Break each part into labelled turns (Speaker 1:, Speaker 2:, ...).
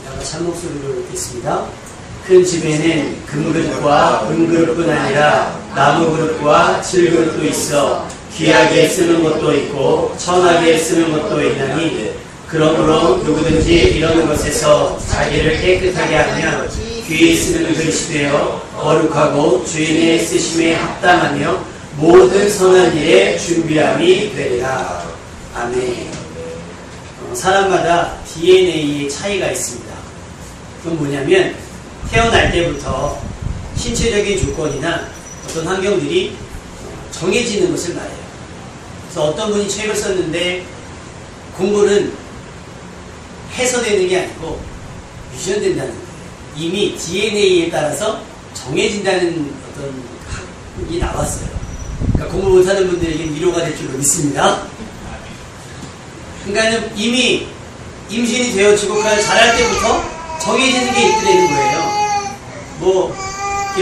Speaker 1: 한 목소리로 읽겠습니다. 큰 집에는 금그릇과 은그릇뿐 아니라 나무그릇과 질그릇도 있어 귀하게 쓰는 것도 있고 천하게 쓰는 것도 있나니 그러므로 누구든지 이런 것에서 자기를 깨끗하게 하면 귀히 쓰는 그릇이 되어 거룩하고 주인의 쓰심에 합당하며 모든 선한 일에 준비함이 되리라. 아멘. 사람마다 DNA의 차이가 있습니다. 그건 뭐냐면 태어날 때부터 신체적인 조건이나 어떤 환경들이 정해지는 것을 말해요. 그래서 어떤 분이 책을 썼는데 공부는 해서 되는 게 아니고 유전된다는 거예요. 이미 DNA에 따라서 정해진다는 어떤 학이 나왔어요. 그러니까 공부 못하는 분들에게 위로가 될 줄로 믿습니다. 그러니까 이미 임신이 되어지고 자랄 때부터 정해지는 게 있더라는 거예요.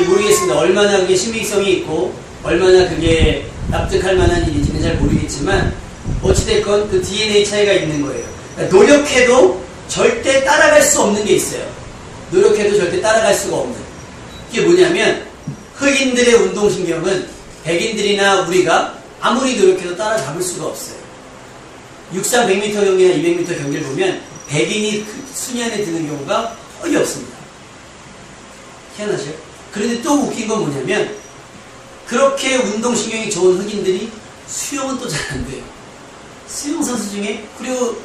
Speaker 1: 모르겠습니다. 얼마나 그게 신빙성이 있고 얼마나 그게 납득할 만한 일인지는 잘 모르겠지만 어찌됐건 그 DNA 차이가 있는 거예요. 그러니까 노력해도 절대 따라갈 수 없는 게 있어요. 노력해도 절대 따라갈 수가 없는. 그게 뭐냐면 흑인들의 운동신경은 백인들이나 우리가 아무리 노력해도 따라잡을 수가 없어요. 육상 100m 경기나 200m 경기를 보면 백인이 순위 안에 드는 경우가 거의 없습니다. 희한하죠? 그런데 또 웃긴 건 뭐냐면 그렇게 운동신경이 좋은 흑인들이 수영은 또 잘 안 돼요. 수영 선수 중에 그리고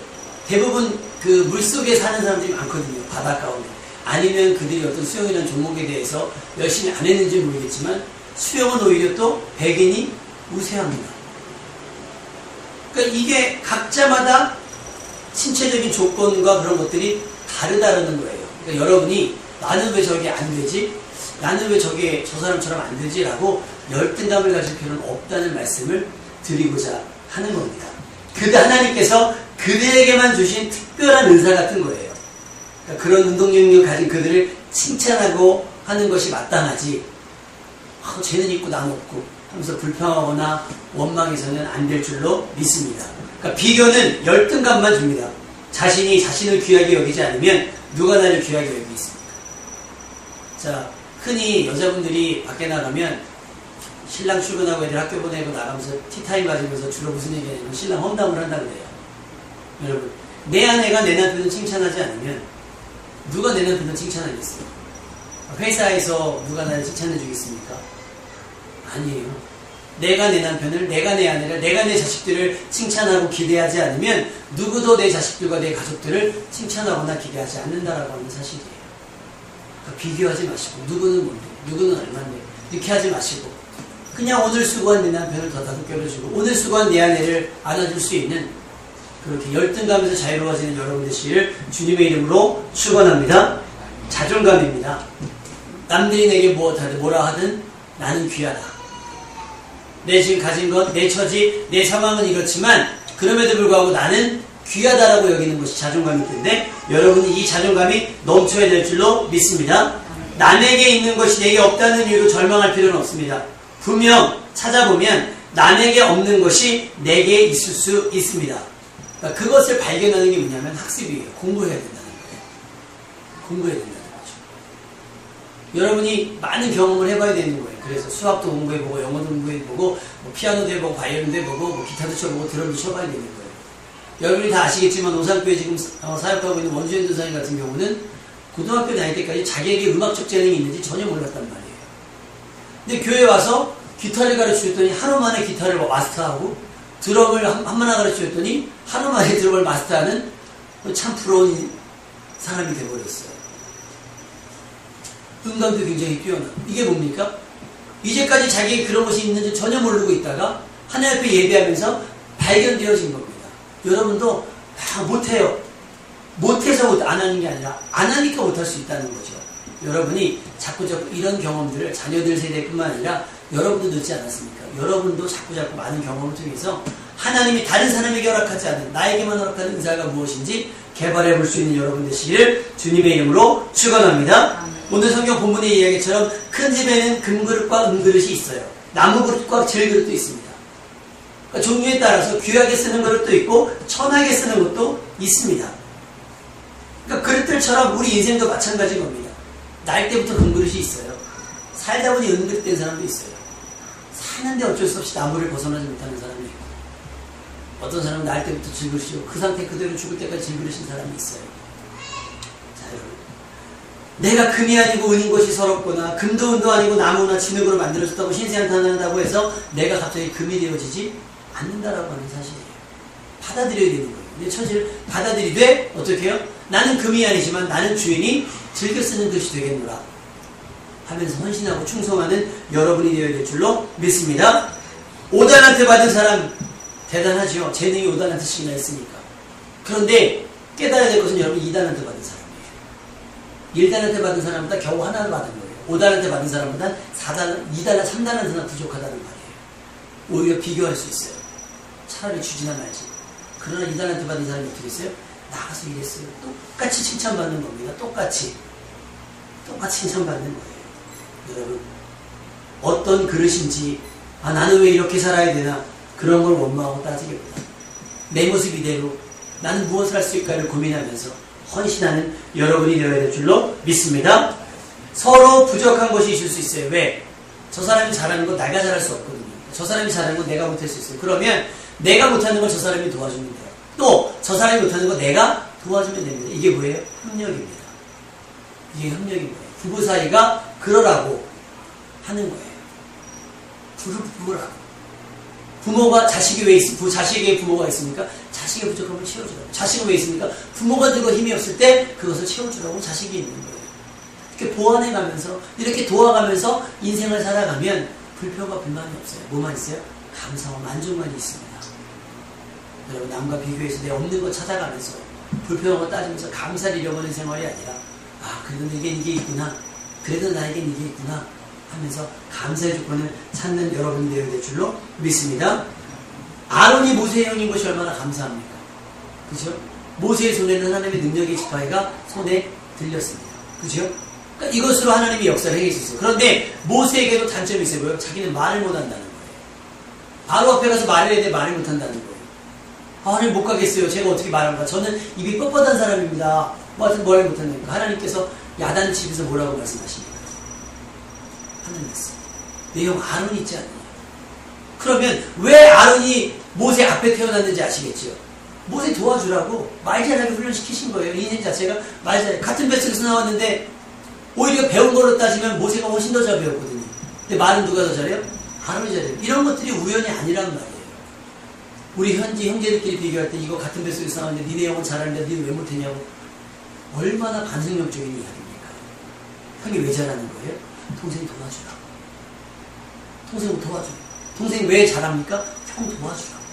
Speaker 1: 대부분 그 물속에 사는 사람들이 많거든요. 바닷가 오면. 아니면 그들이 어떤 수영이라는 종목에 대해서 열심히 안 했는지 모르겠지만 수영은 오히려 또 백인이 우세합니다. 그러니까 이게 각자마다 신체적인 조건과 그런 것들이 다르다는 거예요. 그러니까 여러분이 나는 왜 저게 안 되지? 나는 왜 저게 저 사람처럼 안 되지? 라고 열등감을 가질 필요는 없다는 말씀을 드리고자 하는 겁니다. 하나님께서 그들에게만 주신 특별한 은사 같은 거예요. 그러니까 그런 운동 능력을 가진 그들을 칭찬하고 하는 것이 마땅하지 쟤는 있고 난 없고 하면서 불평하거나 원망해서는 안 될 줄로 믿습니다. 그러니까 비교는 열등감만 줍니다. 자신이 자신을 귀하게 여기지 않으면 누가 나를 귀하게 여기겠습니까? 자, 흔히 여자분들이 밖에 나가면 신랑 출근하고 애들 학교 보내고 나가면서 티타임 가지면서 주로 무슨 얘기하냐면 신랑 험담을 한다 그래요. 여러분, 내 아내가 내 남편을 칭찬하지 않으면 누가 내 남편을 칭찬하겠어요? 회사에서 누가 나를 칭찬해 주겠습니까? 아니에요. 내가 내 남편을, 내가 내 아내를, 내가 내 자식들을 칭찬하고 기대하지 않으면 누구도 내 자식들과 내 가족들을 칭찬하거나 기대하지 않는다라고 하는 사실이에요. 그러니까 비교하지 마시고 누구는 뭔데, 누구는 얼마인데 이렇게 하지 마시고 그냥 오늘 수고한 내 남편을 더 다독여주고 오늘 수고한 내 아내를 안아줄 수 있는 그렇게 열등감에서 자유로워지는 여러분 되시기를 주님의 이름으로 축원합니다. 자존감입니다. 남들이 내게 뭐라 하든 나는 귀하다. 내 지금 가진 것, 내 처지, 내 상황은 이렇지만 그럼에도 불구하고 나는 귀하다라고 여기는 것이 자존감일 텐데 여러분이 이 자존감이 넘쳐야 될 줄로 믿습니다. 남에게 있는 것이 내게 없다는 이유로 절망할 필요는 없습니다. 분명 찾아보면 남에게 없는 것이 내게 있을 수 있습니다. 그러니까 그것을 발견하는 게 뭐냐면 학습이에요. 공부해야 된다는 거예요. 공부해야 된다는 거죠. 여러분이 많은 경험을 해봐야 되는 거예요. 그래서 수학도 공부해보고 영어도 공부해보고 피아노도 해보고 바이올린도 해보고 기타도 쳐보고 드럼도 쳐봐야 되는 거예요. 여러분이 다 아시겠지만 오산교회 지금 사역하고 있는 원주현 전사님 같은 경우는 고등학교 다닐 때까지 자기에게 음악적 재능이 있는지 전혀 몰랐단 말이에요. 근데 교회 와서 기타를 가르쳐줬더니 하루 만에 기타를 마스터하고 드럼을 한마나 가르쳐줬더니 하루 만에 드럼을 마스터하는 참 부러운 사람이 돼버렸어요. 음감도 굉장히 뛰어나. 이게 뭡니까? 이제까지 자기에게 그런 것이 있는지 전혀 모르고 있다가 하나님 앞에 예배하면서 발견되어진 겁니다. 여러분도 다 못해요. 못해서 안 하는 게 아니라 안 하니까 못할 수 있다는 거죠. 여러분이 자꾸 이런 경험들을 자녀들 세대뿐만 아니라 여러분도 늦지 않았습니까? 여러분도 자꾸 많은 경험을 통해서 하나님이 다른 사람에게 허락하지 않은 나에게만 허락하는 은사가 무엇인지 개발해 볼 수 있는 여러분 되시기를 주님의 이름으로 축원합니다. 오늘 성경 본문의 이야기처럼 큰 집에는 금그릇과 은그릇이 있어요. 나무그릇과 질그릇도 있습니다. 그러니까 종류에 따라서 귀하게 쓰는 그릇도 있고 천하게 쓰는 것도 있습니다. 그러니까 그릇들 것처럼 우리 인생도 마찬가지인 겁니다. 날 때부터 금그릇이 있어요. 살다 보니 은그릇 된 사람도 있어요. 사는데 어쩔 수 없이 나무를 벗어나지 못하는 사람이 있고, 어떤 사람은 날 때부터 질그릇이고 그 상태 그대로 죽을 때까지 질그릇인 사람이 있어요. 자, 여러분, 내가 금이 아니고 은인 것이 서럽거나 금도 은도 아니고 나무나 진흙으로 만들어졌다고 신세한테 한다고 해서 내가 갑자기 금이 되어지지 않는다라고 하는 사실이에요. 받아들여야 되는 거예요. 근데 처지를 받아들이되 어떻게 해요? 나는 금이 아니지만 나는 주인이 즐겨 쓰는 것이 되겠노라 하면서 헌신하고 충성하는 여러분이 되어야 될 줄로 믿습니다. 5달란트 받은 사람 대단하죠. 재능이 5달란트씩이나 있으니까. 그런데 깨달아야 될 것은 여러분 2달란트 받은 사람이에요. 1달란트 받은 사람보다 겨우 하나를 받은 거예요. 5달란트 받은 사람보다 2달란트, 3달란트나 부족하다는 말이에요. 오히려 비교할 수 있어요. 차라리 주지나 말지. 그러나 2달란트 받은 사람이 어떻게 했어요? 나가서 일했어요. 똑같이 칭찬받는 겁니다. 똑같이 칭찬받는 거예요. 여러분, 어떤 그릇인지, 나는 왜 이렇게 살아야 되나, 그런 걸 원망하고 따지기보다 내 모습 이대로 나는 무엇을 할 수 있을까를 고민하면서 헌신하는 여러분이 되어야 될 줄로 믿습니다. 서로 부족한 것이 있을 수 있어요. 왜? 저 사람이 잘하는 거 내가 잘할 수 없거든요. 저 사람이 잘하는 거 내가 못할 수 있어요. 그러면 내가 못하는 걸 저 사람이 도와주면 돼요. 또 저 사람이 못하는 거 내가 도와주면 됩니다. 이게 뭐예요? 협력입니다. 이게 협력인 거예요. 부부 사이가 그러라고 하는 거예요. 부부라고. 부모가 자식이 왜 자식에게 부모가 있습니까? 자식의 부족함을 채워주라고. 자식은 왜 있습니까? 부모가 들고 힘이 없을 때 그것을 채워주라고 자식이 있는 거예요. 이렇게 보완해가면서, 이렇게 도와가면서 인생을 살아가면 불평과 불만이 없어요. 뭐만 있어요? 감사와 만족만이 있습니다. 여러분, 남과 비교해서 내 없는 거 찾아가면서 불평하고 따지면서 감사를 잃어버리는 생활이 아니라, 그래도 내겐 이게 있구나, 그래도 나에겐 이게 있구나 하면서 감사의 조건을 찾는 여러분이 되어야 될 줄로 믿습니다. 아론이 모세의 형인 것이 얼마나 감사합니까? 그죠? 모세의 손에는 하나님의 능력의 지팡이가 손에 들렸습니다. 그죠? 그러니까 이것으로 하나님이 역사를 행해주셨어요. 그런데 모세에게도 단점이 있어요. 뭐예요? 자기는 말을 못한다는 거예요. 바로 앞에 가서 말을 해야 돼. 말을 못한다는 거예요. 하나님 못 가겠어요. 제가 어떻게 말합니까? 저는 입이 뻣뻣한 사람입니다. 뭐 하여튼 뭘 못한다니까. 하나님께서 야단 집에서 뭐라고 말씀하십니까? 하는 말씀. 내 형 아론이 있지 않느냐. 그러면 왜 아론이 모세 앞에 태어났는지 아시겠죠? 모세 도와주라고 말 잘하게 훈련시키신 거예요. 인생 자체가 말 잘하게. 같은 뱃속에서 나왔는데 오히려 배운 걸로 따지면 모세가 훨씬 더 잘 배웠거든요. 근데 말은 누가 더 잘해요? 아론이 잘해요. 이런 것들이 우연이 아니란 말이에요. 우리 현지 형제들끼리 비교할 때 이거 같은 뱃속에서 나왔는데 니네 형은 잘하는데 니는 왜 못했냐고. 얼마나 반성력적인 이야기입니까? 형이 왜 잘하는 거예요? 동생이 도와주라고. 동생 도와줘요. 동생 왜 잘합니까? 형 도와주라고.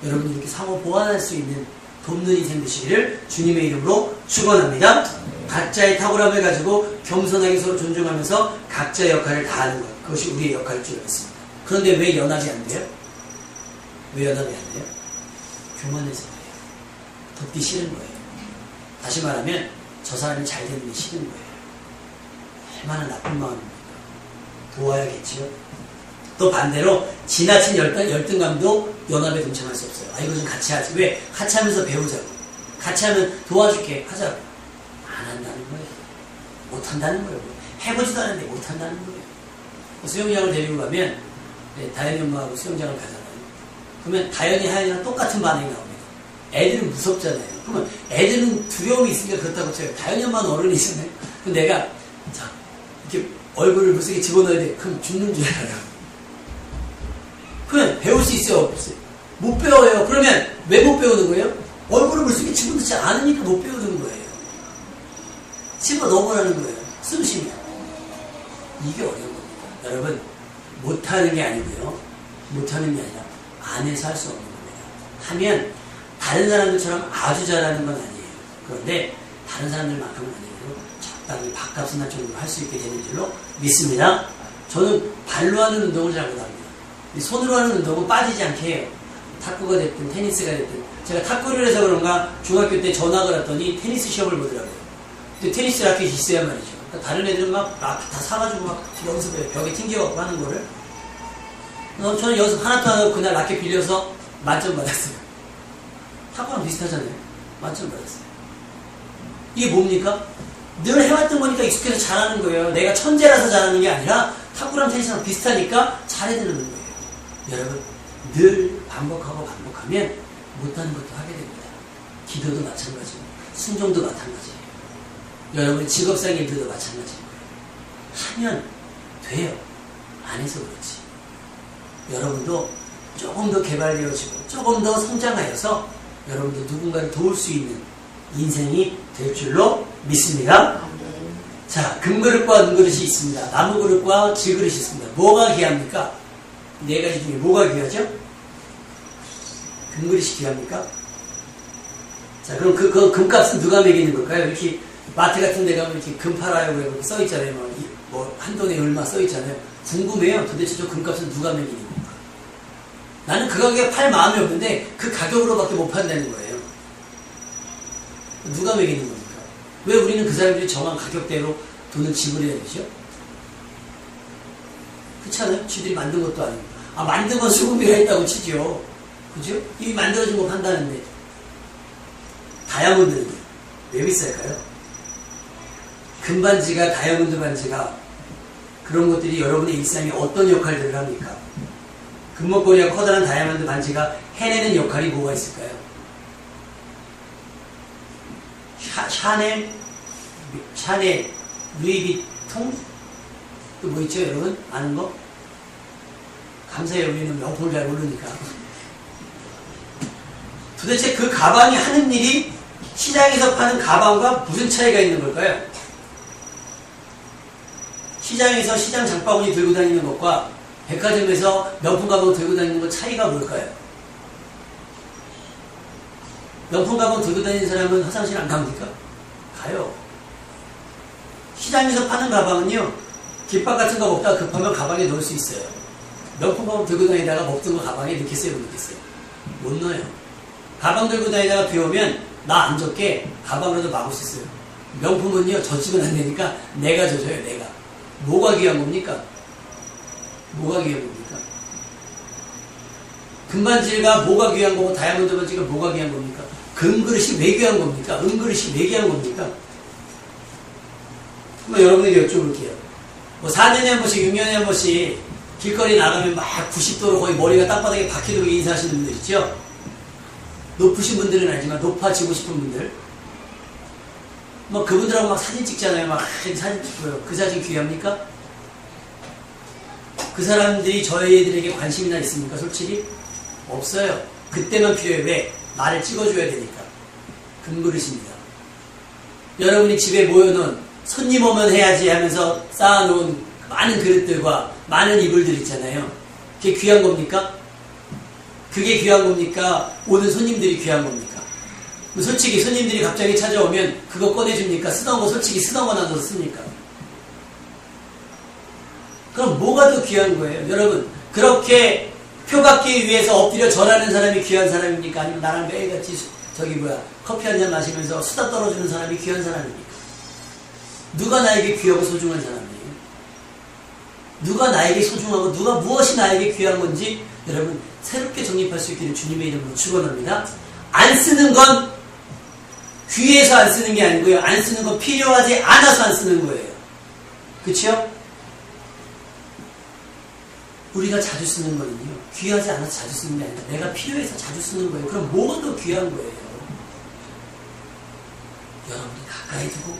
Speaker 1: 여러분, 이렇게 상호 보완할 수 있는 돕는 인생 되시기를 주님의 이름으로 축원합니다. 각자의 탁월함을 가지고 겸손하게 서로 존중하면서 각자의 역할을 다하는 것, 그것이 우리의 역할일 줄 믿습니다. 그런데 왜 연합이 안 돼요? 왜 연합이 안 돼요? 교만해서 그래요. 돕기 싫은 거예요. 다시 말하면 저 사람이 잘 되는 게 싫은 거예요. 얼마나 나쁜 마음입니까? 도와야겠지요. 또 반대로 지나친 열등감도 연합에 동참할 수 없어요. 이거 좀 같이 하지. 왜? 같이 하면서 배우자고. 같이 하면 도와줄게 하자고. 안 한다는 거예요. 못 한다는 거예요. 해보지도 않았는데 못 한다는 거예요. 수영장을 데리고 가면 다현이 엄마하고 수영장을 가잖아요. 그러면 다현이 하연이랑 똑같은 반응이 나옵니다. 애들은 무섭잖아요. 그러면 애들은 두려움이 있으니까 그렇다고 쳐요. 다현이 엄마는 어른이잖아요. 그럼 내가 자 이렇게 얼굴을 물속에 집어넣어야 돼. 그럼 죽는 줄 알아요. 그러면 배울 수 있어요? 없어요? 못 배워요. 그러면 왜 못 배우는 거예요? 얼굴을 물속에 집어넣지 않으니까 못 배우는 거예요. 집어넣으라는 거예요. 숨쉬면. 이게 어려운 겁니다. 여러분, 못하는 게 아니고요. 못하는 게 아니라 안에서 할 수 없는 겁니다. 하면 다른 사람들처럼 아주 잘하는 건 아니에요. 그런데 다른 사람들만큼은 아니고 적당히 밥값은 할 정도로 할 수 있게 되는 줄로 믿습니다. 저는 발로 하는 운동을 잘 못합니다. 손으로 하는 운동은 빠지지 않게 해요. 탁구가 됐든 테니스가 됐든. 제가 탁구를 해서 그런가 중학교 때 전학을 했더니 테니스 시험을 보더라고요. 근데 테니스 라켓이 있어야 말이죠. 그러니까 다른 애들은 막 라켓 다 사가지고 막 연습해요. 벽에 튕겨갖고 하는 거를. 저는 연습 하나도 안 하고 그날 라켓 빌려서 만점 받았어요. 탁구랑 비슷하잖아요. 만점 받았어요. 이게 뭡니까? 늘 해왔던 거니까 익숙해서 잘하는 거예요. 내가 천재라서 잘하는 게 아니라 탁구랑 테니스랑 비슷하니까 잘해드는 거예요. 여러분, 늘 반복하고 반복하면 못하는 것도 하게 됩니다. 기도도 마찬가지고 순종도 마찬가지예요. 여러분 직업상 일들도 마찬가지예요. 하면 돼요. 안 해서 그렇지. 여러분도 조금 더 개발되어지고 조금 더 성장하여서 여러분도 누군가를 도울 수 있는 인생이 될 줄로 믿습니다. 자, 금그릇과 은그릇이 있습니다. 나무그릇과 질그릇이 있습니다. 뭐가 귀합니까? 네 가지 중에 뭐가 귀하죠? 금그릇이 귀합니까? 자, 그럼 그 금값은 누가 매기는 걸까요? 이렇게 마트 같은 데 가면 이렇게 금 팔아요 그렇게 써 있잖아요. 뭐 한 돈에 얼마 써 있잖아요. 궁금해요. 도대체 저 금값은 누가 매기는 겁니까? 나는 그 가격에 팔 마음이 없는데 그 가격으로밖에 못 판다는 거예요. 누가 매기는 겁니까? 왜 우리는 그 사람들이 정한 가격대로 돈을 지불해야 되죠? 그렇지 않아요? 쥐들이 만든 것도 아니고. 아, 만든 건 수고비가 있다고 치죠. 그죠? 이미 만들어진 거 판다는데. 다이아몬드는 왜 비쌀까요? 금반지가, 다이아몬드 반지가 그런 것들이 여러분의 일상에 어떤 역할들을 합니까? 금목걸이와 커다란 다이아몬드 반지가 해내는 역할이 뭐가 있을까요? 샤넬, 루이비통? 또 뭐 있죠, 여러분? 아는 거? 감사해요. 우리는 명품을 잘 모르니까. 도대체 그 가방이 하는 일이 시장에서 파는 가방과 무슨 차이가 있는 걸까요? 시장에서 시장 장바구니 들고 다니는 것과 백화점에서 명품 가방 들고 다니는 것 차이가 뭘까요? 명품 가방 들고 다니는 사람은 화장실 안 갑니까? 가요. 시장에서 파는 가방은요, 김밥 같은 거 먹다가 급하면 가방에 넣을 수 있어요. 명품 가방 들고 다니다가 먹던 거 가방에 넣겠어요? 못 넣겠어요? 못 넣어요. 가방 들고 다니다가 비 오면 나 안 젖게 가방으로도 막을 수 있어요. 명품은요, 젖으면 안 되니까 내가 젖어요, 내가. 뭐가 귀한 겁니까? 뭐가 귀한 겁니까? 금반지가 뭐가 귀한 거고 다이아몬드 반지가 뭐가 귀한 겁니까? 금그릇이 왜 귀한 겁니까? 은그릇이 왜 귀한 겁니까? 한번 여러분에게 여쭤볼게요. 뭐 4년에 한 번씩, 6년에 한 번씩 길거리 나가면 막 90도로 거의 머리가 땅바닥에 박히도록 인사하시는 분들 있죠? 높으신 분들은 알지만 높아지고 싶은 분들, 뭐 그분들하고 막 사진 찍잖아요. 막 사진 찍고요. 그 사진 귀합니까? 그 사람들이 저희들에게 관심이나 있습니까? 솔직히 없어요. 그때만 필요해. 왜? 나를 찍어줘야 되니까. 금그릇입니다. 여러분이 집에 모여놓은 손님 오면 해야지 하면서 쌓아놓은 많은 그릇들과 많은 이불들 있잖아요. 그게 귀한 겁니까? 그게 귀한 겁니까? 오는 손님들이 귀한 겁니까? 솔직히 손님들이 갑자기 찾아오면 그거 꺼내줍니까? 쓰던 거 솔직히 쓰던 거 놔둬서 씁니까? 그럼 뭐가 더 귀한 거예요? 여러분, 그렇게 표 받기 위해서 엎드려 절하는 사람이 귀한 사람입니까? 아니면 나랑 매일같이 커피 한 잔 마시면서 수다 떨어주는 사람이 귀한 사람입니까? 누가 나에게 귀하고 소중한 사람이에요? 누가 나에게 소중하고 누가 무엇이 나에게 귀한 건지 여러분 새롭게 정립할 수 있기를 주님의 이름으로 축원합니다. 안 쓰는 건 귀해서 안 쓰는 게 아니고요. 안 쓰는 건 필요하지 않아서 안 쓰는 거예요. 그렇죠? 우리가 자주 쓰는 거는요. 귀하지 않아서 자주 쓰는 게 아니라 내가 필요해서 자주 쓰는 거예요. 그럼 뭐가 더 귀한 거예요? 여러분이 가까이 두고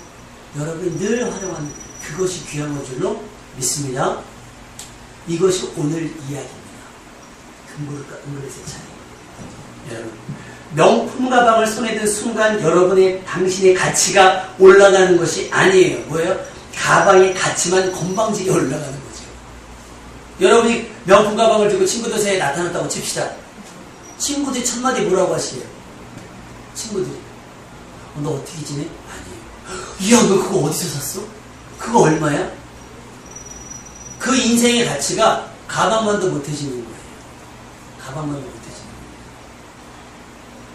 Speaker 1: 여러분이 늘 활용하는 그것이 귀한 것 줄로 믿습니다. 이것이 오늘 이야기입니다. 금그릇과 은그릇의 차이. 여러분, 명품 가방을 손에 든 순간 당신의 가치가 올라가는 것이 아니에요. 뭐예요? 가방의 가치만 건방지게 올라가는 거죠. 여러분이 명품 가방을 들고 친구들 사이에 나타났다고 칩시다. 친구들이 첫마디 뭐라고 하시게요? 친구들이 너 어떻게 지내? 아니에요. 야, 너 그거 어디서 샀어? 그거 얼마야? 그 인생의 가치가 가방만도 못해지는 거예요. 가방만도 못해지는 거예요.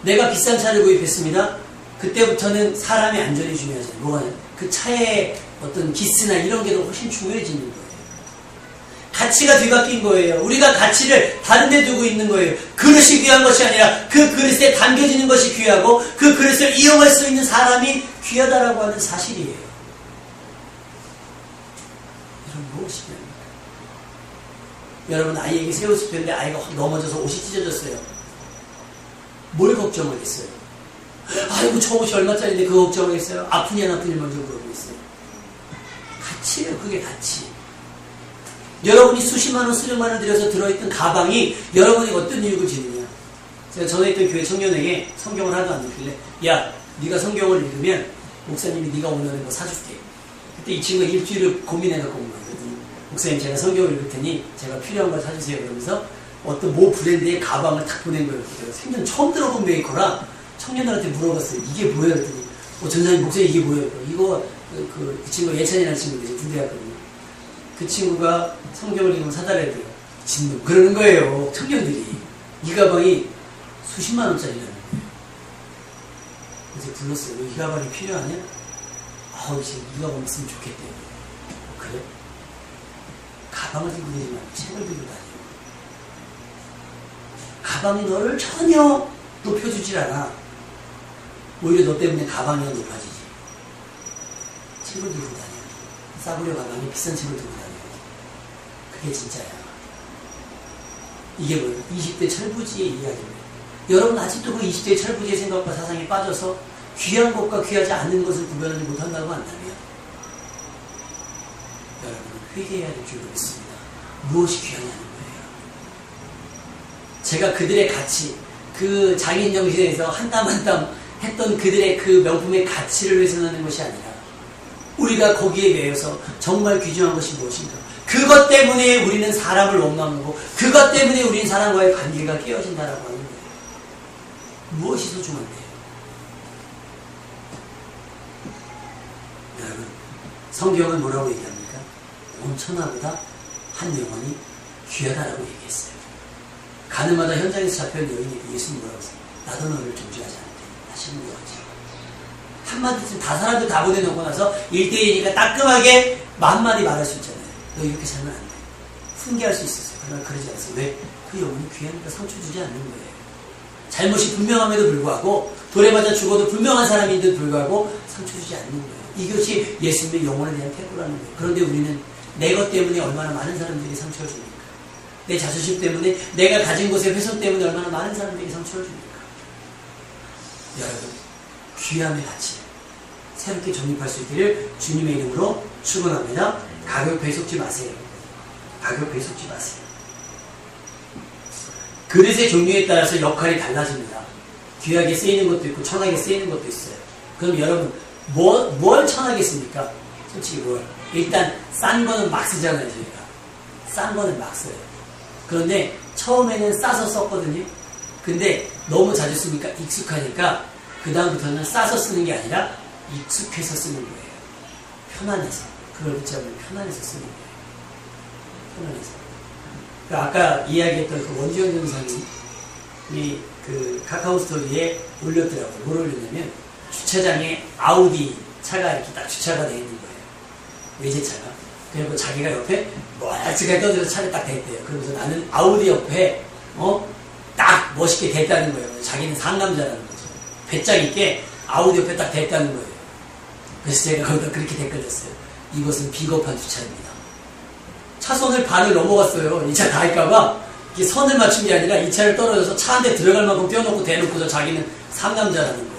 Speaker 1: 내가 비싼 차를 구입했습니다. 그때부터는 사람의 안전이 중요하잖아요. 뭐가 그 차의 어떤 기스나 이런 게 더 훨씬 중요해지는 거예요. 가치가 뒤바뀐 거예요. 우리가 가치를 다른 데 두고 있는 거예요. 그릇이 귀한 것이 아니라 그 그릇에 담겨지는 것이 귀하고 그 그릇을 이용할 수 있는 사람이 귀하다라고 하는 사실이에요. 이런 무엇이 귀합니까? 여러분 아이에게 새 옷을 입혔는데 아이가 확 넘어져서 옷이 찢어졌어요. 뭘 걱정하겠어요? 아이고 저 옷이 얼마짜리인데 그거 걱정하겠어요? 아프니 안 아프니 먼저 물어보고 있어요. 가치예요. 그게 가치. 여러분이 수십만 원, 수백만 원 들여서 들어있던 가방이 여러분이 어떤 이유로 지느냐. 제가 전에 있던 교회 청년에게 성경을 하도 안 읽길래 야 네가 성경을 읽으면 목사님이 네가 원하는 거 사줄게. 그때 이 친구가 일주일을 고민해갖고 온 거거든요. 목사님 제가 성경을 읽을 테니 제가 필요한 걸 사주세요. 그러면서 어떤 모 브랜드의 가방을 딱 보낸 거예요. 제가 생전 처음 들어본 메이커라 청년들한테 물어봤어요. 이게 뭐예요? 그랬더니 전사님 목사님 이게 뭐예요? 이거 그 친구가 예찬이라는 친구인데 군대 갔거든요. 그 친구가 성경을 읽으면 사달라야 돼요. 진놈 그러는 거예요. 청년들이. 이 가방이 수십만 원짜리라는 거예요. 그래서 불렀어요. 이 가방이 필요하냐? 아우 지금 이 가방 있으면 좋겠대요. 그래? 가방을 들고 다니지 말고 책을 들고 다녀. 가방이 너를 전혀 높여주질 않아. 오히려 너 때문에 가방이 높아지지. 책을 들고 다녀. 싸구려 가방에 비싼 책을 들고 다녀. 그게 진짜야. 이게 뭐예요? 20대 철부지의 이야기입니다. 여러분 아직도 그 20대 철부지의 생각과 사상에 빠져서 귀한 것과 귀하지 않는 것을 구별하지 못한다고 한다면 여러분은 회개해야 될 줄로 믿습니다. 무엇이 귀하냐는 거예요. 제가 그들의 가치, 그 장인 정신에서 한 땀 한 땀 했던 그들의 그 명품의 가치를 훼손하는 것이 아니라 우리가 거기에 매여서 정말 귀중한 것이 무엇인가. 그것 때문에 우리는 사람을 원망하고 그것 때문에 우리는 사람과의 관계가 깨어진다라고 하는 거예요. 무엇이 소중한데요? 여러분 성경은 뭐라고 얘기합니까? 온 천하보다 한 영혼이 귀하다라고 얘기했어요. 가늠하다 현장에서 잡혀온 여인에게 예수님 뭐라고 했어요? 나도 너를 존중하지 않는데 다시는 뭐하지? 한마디쯤 다 사람들 다 보내놓고 나서 1대1이니까 따끔하게 한마디 말할 수 있잖아요. 너 이렇게 살면 안 돼. 훈계할 수 있었어요. 그러나 그러지 않았어요. 왜? 그 영혼이 귀하니까 상처 주지 않는 거예요. 잘못이 분명함에도 불구하고 돌에 맞아 죽어도 분명한 사람인데도 불구하고 상처 주지 않는 거예요. 이것이 예수님의 영혼에 대한 태도라는 거예요. 그런데 우리는 내 것 때문에 얼마나 많은 사람들이 상처를 줍니까? 내 자존심 때문에 내가 가진 것의 훼손 때문에 얼마나 많은 사람들이 상처를 줍니까? 여러분 귀함의 가치 새롭게 정립할 수 있기를 주님의 이름으로 축원합니다. 가격표에 속지 마세요. 가격표에 속지 마세요. 그릇의 종류에 따라서 역할이 달라집니다. 귀하게 쓰이는 것도 있고 천하게 쓰이는 것도 있어요. 그럼 여러분 뭘 천하게 씁니까? 솔직히 뭘? 일단 싼 거는 막 쓰잖아요. 저희가 싼 거는 막 써요. 그런데 처음에는 싸서 썼거든요. 근데 너무 자주 쓰니까 익숙하니까 그 다음부터는 싸서 쓰는 게 아니라 익숙해서 쓰는 거예요. 편안해서. 그걸 붙잡으면 편안해서 쓰는 거예요. 편안해서. 그러니까 아까 이야기했던 그 원주현 전사님이 그 카카오 스토리에 올렸더라고요. 뭘 올렸냐면 주차장에 아우디 차가 이렇게 딱 주차가 되어 있는 거예요. 외제차가. 그리고 자기가 옆에 멀찍하게 떠들어서 차를 딱 댔대요. 그러면서 나는 아우디 옆에 딱 멋있게 댔다는 거예요. 자기는 상남자라는 거죠. 배짱 있게 아우디 옆에 딱 댔다는 거예요. 그래서 제가 거기다 그렇게 댓글 냈어요. 이것은 비겁한 주차입니다. 차선을 반을 넘어갔어요. 이 차 다 할까봐 이게 선을 맞춘 게 아니라 이 차를 떨어져서 차 한 대 들어갈 만큼 떼어놓고 대놓고서 자기는 상남자라는 거예요.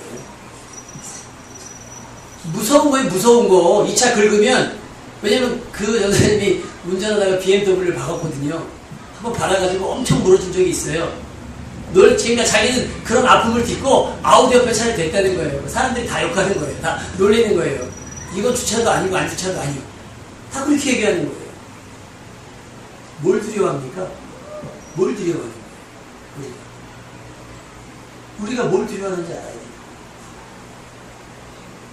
Speaker 1: 무서운 거예요. 무서운 거. 이 차 긁으면 왜냐면 그 여자님이 운전하다가 BMW를 박았거든요. 한번 받아가지고 엄청 물어준 적이 있어요. 그러니까 자기는 그런 아픔을 딛고 아우디 옆에 차를 댔다는 거예요. 사람들이 다 욕하는 거예요. 다 놀리는 거예요. 이건 주차도 아니고 안 주차도 아니고 다 그렇게 얘기하는 거예요. 뭘 두려워합니까? 뭘 두려워하는 거예요? 우리가 뭘 두려워하는지 알아야 돼요.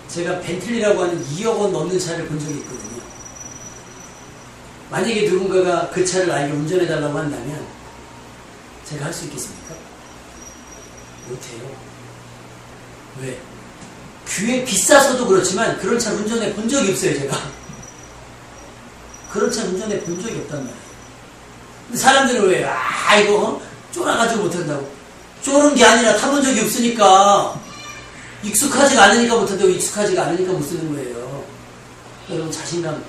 Speaker 1: 제가 벤틀리라고 하는 2억 원 넘는 차를 본 적이 있거든요. 만약에 누군가가 그 차를 나에게 운전해달라고 한다면 제가 할 수 있겠습니까? 못해요. 왜? 귀에 비싸서도 그렇지만 그런 차 운전해 본 적이 없어요. 제가 그런 차 운전해 본 적이 없단 말이에요. 근데 사람들은 왜, 이거, 쫄아가지고 못한다고. 쫄은 게 아니라 타본 적이 없으니까, 익숙하지가 않으니까 못한다고, 익숙하지가 않으니까 못 쓰는 거예요. 여러분, 자신감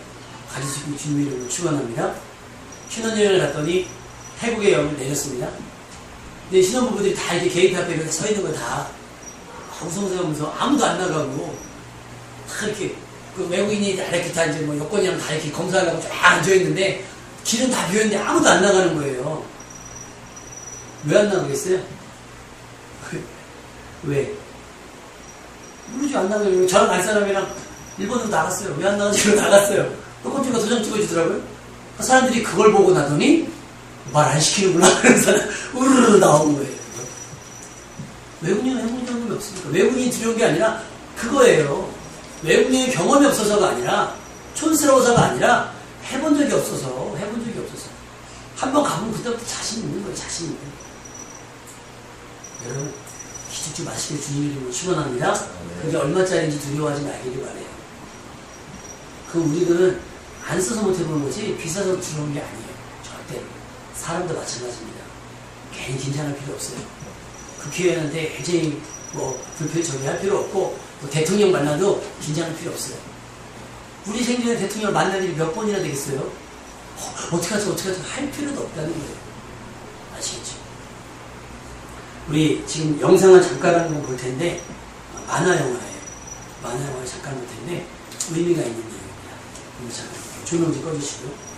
Speaker 1: 가지시고 주님의 이름으로 축원합니다. 신혼여행을 갔더니, 태국에 여행을 내렸습니다. 근데 신혼부부들이 다 이렇게 게이트 앞에 이렇게 서 있는 거 다, 우성성하면서 아무도 안 나가고, 다 이렇게, 그 외국인이 이렇게 다 이제 뭐 여권이랑 다 이렇게 검사하려고 쫙 앉아있는데, 길은 다 비었는데 아무도 안 나가는 거예요. 왜 안 나가겠어요? 왜? 모르지, 안 나가요. 저랑 알 사람이랑 일본으로 나갔어요. 왜 안 나가지? 나갔어요. 깜짝이야 도장 찍어주더라고요. 사람들이 그걸 보고 나더니 말 안 시키는구나. 그래서 우르르 나오는 거예요. 외국인은 해본 적이 없으니까. 외국인이 두려운 게 아니라 그거예요. 외국인의 경험이 없어서가 아니라 촌스러워서가 아니라 해본 적이 없어서. 한번 가보면 그때부터 자신 있는 거예요. 자신 있는 거예요. 여러분, 기죽지 마시길 주님 이름으로 축원합니다. 그게 얼마짜리인지 두려워하지 말기를 바래요. 그 우리는 안 써서 못 해보는 거지 비싸서 두려운 게 아니에요. 절대로. 사람도 마찬가지입니다. 괜히 긴장할 필요 없어요. 국회의원한테 굉장히 저기 할 필요 없고 대통령 만나도 긴장할 필요 없어요. 우리 생전에 대통령을 만날 일이 몇 번이나 되겠어요? 어떡하지 할 필요도 없다는 거예요. 아시겠죠? 우리 지금 영상을 잠깐 한번 볼 텐데 만화 영화예요. 만화 영화를 잠깐 볼 텐데 의미가 있는 내용입니다. 잠깐 조명 좀 꺼주시고요.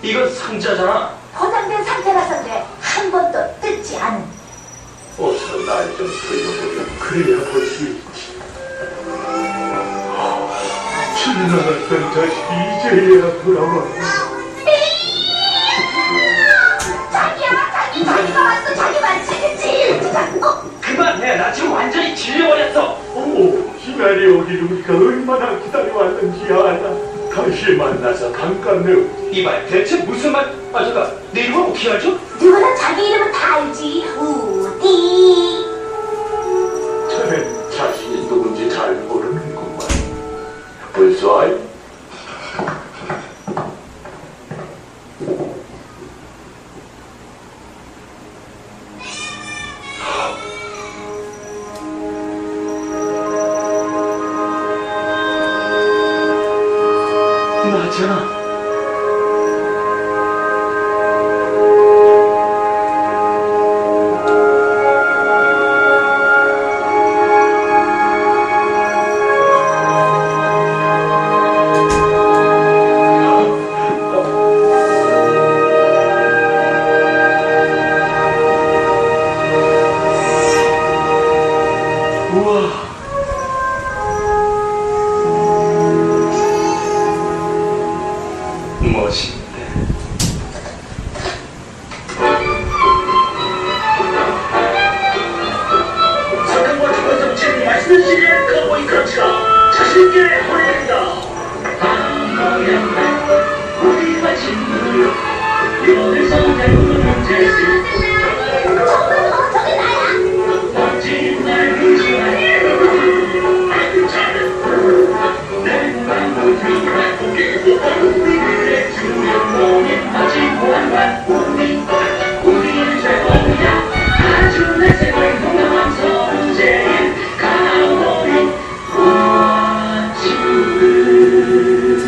Speaker 2: 이건 상자잖아.
Speaker 3: 포장된 상자라서 그래. 한 번도 뜯지 않은.
Speaker 2: 어서 날 좀 돌려보려. 그래야 볼 수 있지. 지나갔던 자식이 이제야 돌아와.
Speaker 3: 자기가 왔어. 자기 맞지, 그치?
Speaker 2: 그만해. 나 지금 완전히 질려버렸어.
Speaker 4: 오, 희날이 오기를 우리가 얼마나 기다려왔는지 알아. 다시 만나서 반갑네.
Speaker 2: 이말 대체 무슨 말? 잠깐, 내 이름은 어떻게 알죠?
Speaker 3: 누구나 자기 이름은 다 알지. 우디.
Speaker 4: 자넨 자신이 누군지 잘 모르는구만. 벌써 알?
Speaker 2: 맞잖아. 멋있네.
Speaker 4: 멋있게 보낸다. 우리와 친구 여기서 대부분 제시
Speaker 3: 저기 나야.
Speaker 4: 멋진 날 그지만 내 방법이 우리들의 주인공인 멋진 보안관 우리는 최고야. 아주 내 생활 공감한 선제인 강호인 우와 친구.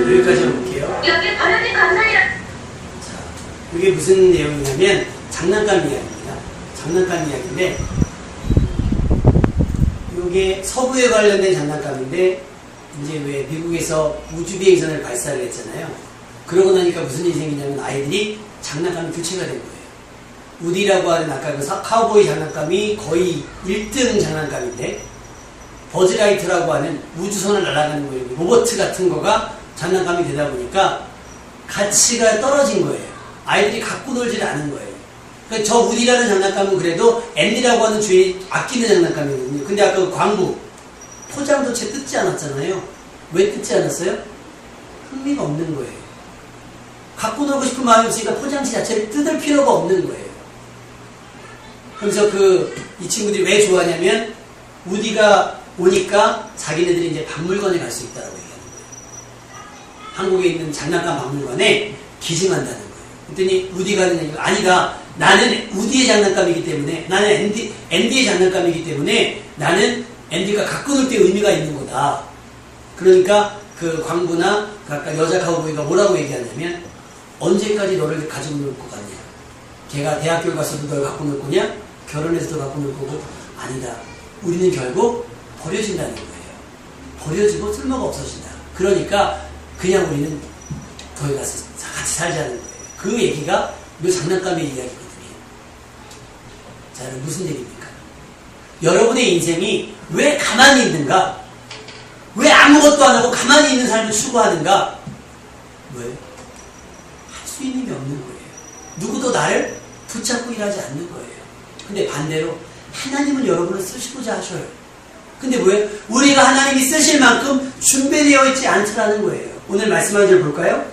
Speaker 1: 여기까지 한번 볼게요.
Speaker 3: 여기 버려진 감사해요.
Speaker 1: 자, 이게 무슨 내용이냐면 장난감 이야기입니다. 장난감 이야기인데 이게 서부에 관련된 장난감인데 이제 왜 미국에서 우주비행선을 발사를 했잖아요. 그러고 나니까 무슨 일이 생기냐면 아이들이 장난감이 교체가 된 거예요. 우디라고 하는 아까 그 카우보이 장난감이 거의 1등 장난감인데 버즈라이트라고 하는 우주선을 날아가는 거예요. 로봇 같은 거가 장난감이 되다 보니까 가치가 떨어진 거예요. 아이들이 갖고 놀질 않은 거예요. 그러니까 저 우디라는 장난감은 그래도 앤디라고 하는 주인이 아끼는 장난감이거든요. 근데 아까 그 광부 포장도 채 뜯지 않았잖아요. 왜 뜯지 않았어요? 흥미가 없는 거예요. 갖고 놀고 싶은 마음이 없으니까 포장지 자체를 뜯을 필요가 없는 거예요. 그래서 이 친구들이 왜 좋아하냐면 우디가 오니까 자기네들이 이제 박물관에 갈 수 있다고 얘기하는 거예요. 한국에 있는 장난감 박물관에 기증한다는 거예요. 그랬더니 우디가 하는 얘기가 아니다. 나는 우디의 장난감이기 때문에 나는 앤디의 장난감이기 때문에 나는 앤디가 갖고 놀 때 의미가 있는 거다. 그러니까 그 광부나 아까 여자 카우보이가 뭐라고 얘기하냐면 언제까지 너를 가지고 놀 것 같냐. 걔가 대학교 가서도 널 갖고 놀 거냐? 결혼해서도 갖고 놀 거고 아니다. 우리는 결국 버려진다는 거예요. 버려지고 쓸모가 없어진다. 그러니까 그냥 우리는 거기 가서 같이 살자는 거예요. 그 얘기가 이 장난감의 이야기거든요. 자, 무슨 얘기입니까? 여러분의 인생이 왜 가만히 있는가? 왜 아무것도 안 하고 가만히 있는 삶을 추구하는가? 왜? 할 수 있는 게 없는 거예요. 누구도 나를 붙잡고 일하지 않는 거예요. 근데 반대로 하나님은 여러분을 쓰시고자 하셔요. 근데 왜? 우리가 하나님이 쓰실 만큼 준비되어 있지 않더라는 거예요. 오늘 말씀 한 절 볼까요?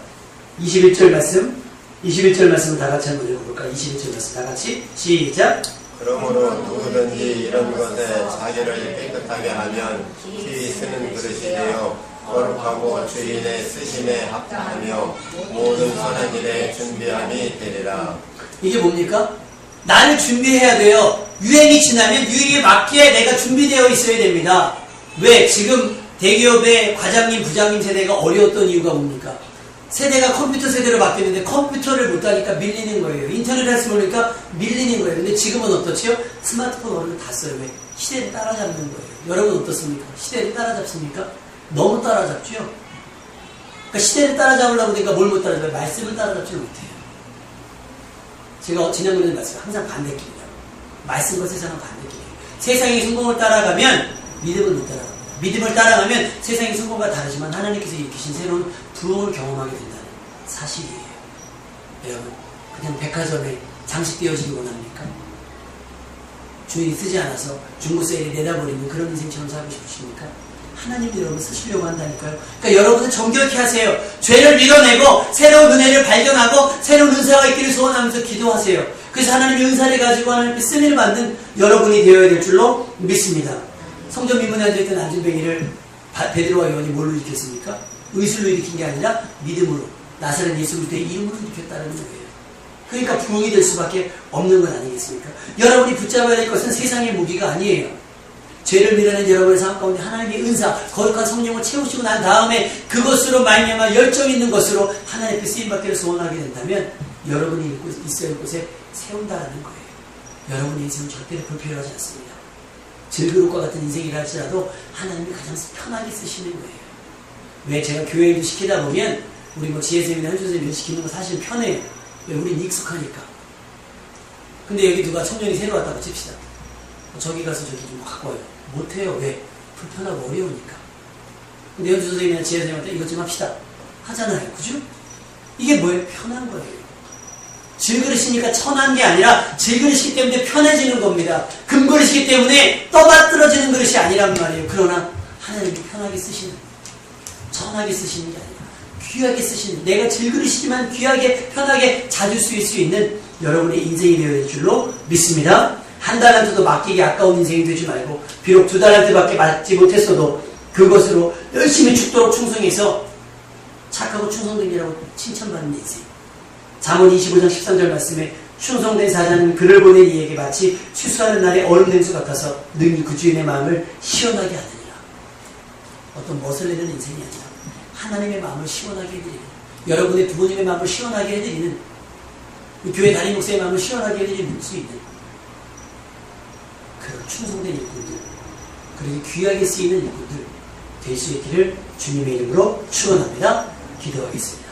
Speaker 1: 21절 말씀을 다 같이 한번 읽어볼까요? 21절 말씀 다 같이 시작.
Speaker 5: 그러므로 누구든지 이런 것에 자기를 깨끗하게 하면 키 쓰는 그릇이 되어 거룩하고 주인의 쓰심에 합당하며 모든 선한 일에 준비함이 되리라.
Speaker 1: 이게 뭡니까? 나를 준비해야 돼요. 유행이 지나면 유행에 맞게 내가 준비되어 있어야 됩니다. 왜? 지금 대기업의 과장님, 부장님 세대가 어려웠던 이유가 뭡니까? 세대가 컴퓨터 세대로 바뀌었는데 컴퓨터를 못하니까 밀리는 거예요. 인터넷 할 수 모르니까 밀리는 거예요. 근데 지금은 어떻지요? 스마트폰 어른을 다 써요. 왜? 시대를 따라잡는 거예요. 여러분 어떻습니까? 시대를 따라잡습니까? 너무 따라잡죠? 그러니까 시대를 따라잡으려고 하니까 뭘 못 따라잡아요? 말씀을 따라잡지 못해요. 제가 지난번에 말씀 항상 반대길이라고. 말씀과 세상은 반대길이에요. 세상의 성공을 따라가면 믿음을 못 따라갑니다. 믿음을 따라가면 세상의 성공과 다르지만 하나님께서 일으키신 새로운 부흥을 경험하게 된다는 사실이에요. 여러분, 그냥 백화점에 장식 띄어지기 원합니까? 주인이 쓰지 않아서 중고 세일에 내다버리는 그런 인생처럼 살고 싶으십니까? 하나님이 여러분 쓰시려고 한다니까요. 그러니까 여러분은 정결케 하세요. 죄를 밀어내고 새로운 은혜를 발견하고 새로운 은사가 있기를 소원하면서 기도하세요. 그래서 하나님의 은사를 가지고 하나님께 쓰임을 받는 여러분이 되어야 될 줄로 믿습니다. 성전 민문에 앉아있던 안진뱅이를 베드로와 요한이 뭘로 일으켰습니까? 의술로 일으킨 게 아니라 믿음으로 나사렛 예수 그리스도의 이름으로 일으켰다는 거예요. 그러니까 부흥이 될 수밖에 없는 건 아니겠습니까? 여러분이 붙잡아야 될 것은 세상의 무기가 아니에요. 죄를 밀어낸 여러분의 삶 가운데 하나님의 은사, 거룩한 성령을 채우시고 난 다음에 그것으로 말미암아 열정 있는 것으로 하나님께 쓰임받기를 소원하게 된다면 여러분이 있어야 할 곳에 세운다는 거예요. 여러분의 인생은 절대로 불필요하지 않습니다. 즐거울과 같은 인생이라 할지라도 하나님이 가장 편하게 쓰시는 거예요. 왜? 제가 교회 일도 시키다 보면 우리 뭐 지혜쌤이나 현주쌤이 일 시키는 거 사실 편해요. 왜? 우린 익숙하니까. 근데 여기 누가 청년이 새로 왔다고 칩시다. 저기 가서 저기 좀 갖고 와요. 못해요. 왜? 불편하고 어려우니까. 근데 현주 선생님이나 지혜쌤한테 이것 좀 합시다. 하잖아요. 그죠? 이게 뭐예요? 편한 거예요. 질그릇이니까 천한 게 아니라 질그릇이기 때문에 편해지는 겁니다. 금그릇이기 때문에 떠받들어지는 그릇이 아니란 말이에요. 그러나 하나님이 편하게 쓰시는 선하게 쓰시는 게 아니라 귀하게 쓰시는, 내가 질그릇이지만 귀하게 편하게 자주 쓰일 수 있는 여러분의 인생이 되어야 될 줄로 믿습니다. 한 달란트도 맡기기 아까운 인생이 되지 말고, 비록 2달란트밖에 맡지 못했어도 그것으로 열심히 죽도록 충성해서 착하고 충성된 이라고 칭찬받는 인생. 잠언 25장 13절 말씀에 충성된 사자는 그를 보낸 이에게 마치 추수하는 날의 얼음 냉수 같아서 능히 그 주인의 마음을 시원하게 하느니라. 어떤 멋을 내는 인생이 아니라 하나님의 마음을 시원하게 해드리는, 여러분의 부모님의 마음을 시원하게 해드리는, 교회 담임 목사의 마음을 시원하게 해드리는 수 있는 그런 충성된 일꾼들, 그리고 귀하게 쓰이는 일꾼들 될 수 있기를 주님의 이름으로 축원합니다. 기도하겠습니다.